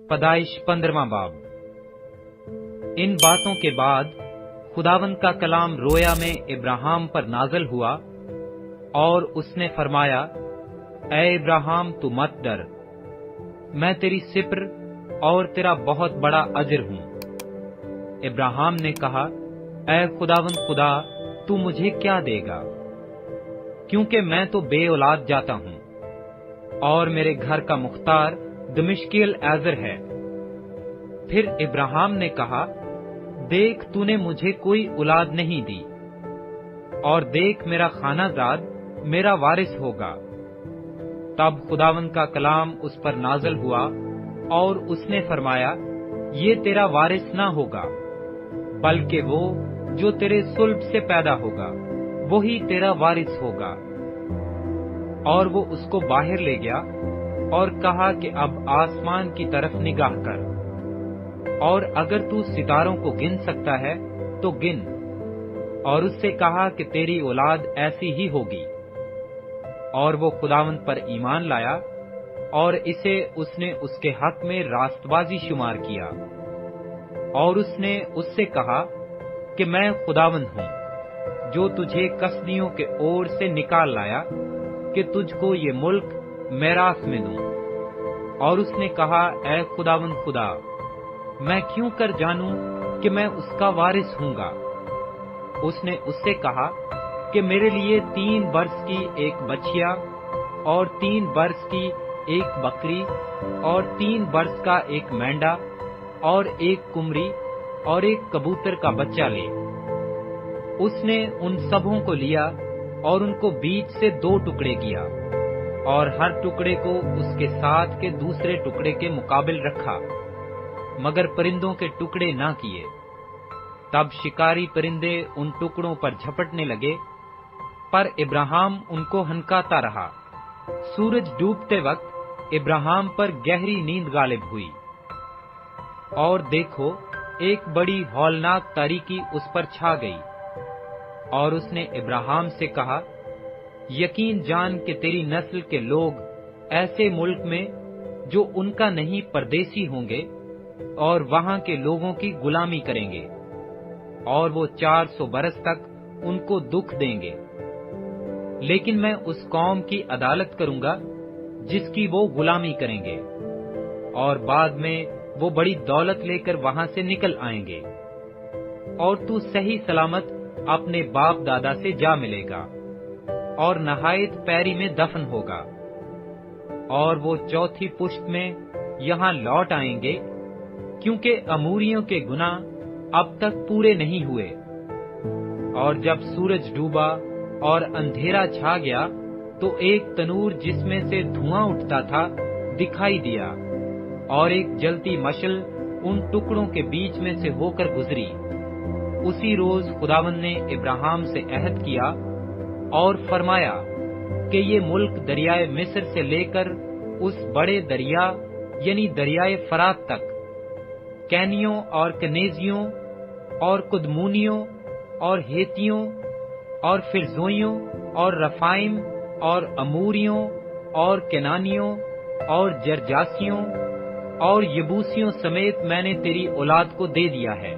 پیدائش 15واں باب۔ ان باتوں کے بعد خداوند کا کلام رویا میں ابراہیم پر نازل ہوا اور اس نے فرمایا، اے ابراہیم تو مت ڈر، میں تیری سپر اور تیرا بہت بڑا اجر ہوں۔ ابراہیم نے کہا، اے خداوند خدا، تو مجھے کیا دے گا؟ کیونکہ میں تو بے اولاد جاتا ہوں، اور میرے گھر کا مختار دمشقی ایزر ہے۔ پھر ابراہیم نے کہا، دیکھ تو نے مجھے کوئی اولاد نہیں دی، اور دیکھ میرا خانہ زاد میرا وارث ہوگا۔ تب خداوند کا کلام اس پر نازل ہوا اور اس نے فرمایا، یہ تیرا وارث نہ ہوگا، بلکہ وہ جو تیرے صلب سے پیدا ہوگا وہی تیرا وارث ہوگا۔ اور وہ اس کو باہر لے گیا اور کہا کہ اب آسمان کی طرف نگاہ کر، اور اگر تو ستاروں کو گن سکتا ہے تو گن۔ اور اس سے کہا کہ تیری اولاد ایسی ہی ہوگی۔ اور وہ خداوند پر ایمان لایا، اور اسے اس نے اس کے حق میں راست بازی شمار کیا۔ اور اس نے اس سے کہا کہ میں خداوند ہوں جو تجھے کسدیوں کے اور سے نکال لایا کہ تجھ کو یہ ملک میراث میں دوں۔ اور اس نے کہا، اے خداوند خدا، میں کیوں کر جانوں کہ میں اس کا وارث ہوں گا؟ اس نے اس سے کہا کہ میرے لیے 3 برس کی ایک بچیا اور 3 برس کی ایک بکری اور 3 برس کا ایک مینڈا اور ایک کمری اور ایک کبوتر کا بچہ لے۔ اس نے ان سبوں کو لیا اور ان کو بیچ سے 2 ٹکڑے کیا، اور ہر ٹکڑے کو اس کے ساتھ کے دوسرے ٹکڑے کے مقابل رکھا، مگر پرندوں کے ٹکڑے نہ کیے۔ تب شکاری پرندے ان ٹکڑوں پر جھپٹنے لگے، پر ابراہیم ان کو ہنکاتا رہا۔ سورج ڈوبتے وقت ابراہیم پر گہری نیند غالب ہوئی، اور دیکھو ایک بڑی ہولناک تاریکی اس پر چھا گئی۔ اور اس نے ابراہیم سے کہا، یقین جان کہ تیری نسل کے لوگ ایسے ملک میں جو ان کا نہیں پردیسی ہوں گے، اور وہاں کے لوگوں کی غلامی کریں گے، اور وہ 400 برس تک ان کو دکھ دیں گے۔ لیکن میں اس قوم کی عدالت کروں گا جس کی وہ غلامی کریں گے، اور بعد میں وہ بڑی دولت لے کر وہاں سے نکل آئیں گے، اور تو صحیح سلامت اپنے باپ دادا سے جا ملے گا، اور نہایت پیری میں دفن ہوگا۔ اور وہ 4تھی پشت میں یہاں لوٹ آئیں گے، کیونکہ اموریوں کے گناہ اب تک پورے نہیں ہوئے۔ اور جب سورج ڈوبا اور اندھیرا چھا گیا تو ایک تنور جس میں سے دھواں اٹھتا تھا دکھائی دیا، اور ایک جلتی مشل ان ٹکڑوں کے بیچ میں سے ہو کر گزری۔ اسی روز خداوند نے ابراہیم سے عہد کیا اور فرمایا کہ یہ ملک دریائے مصر سے لے کر اس بڑے دریا یعنی دریائے فرات تک، کینیوں اور کنیزیوں اور کدمونیوں اور ہیتیوں اور فرزوئیوں اور رفائم اور اموریوں اور کنانیوں اور جرجاسیوں اور یبوسیوں سمیت میں نے تیری اولاد کو دے دیا ہے۔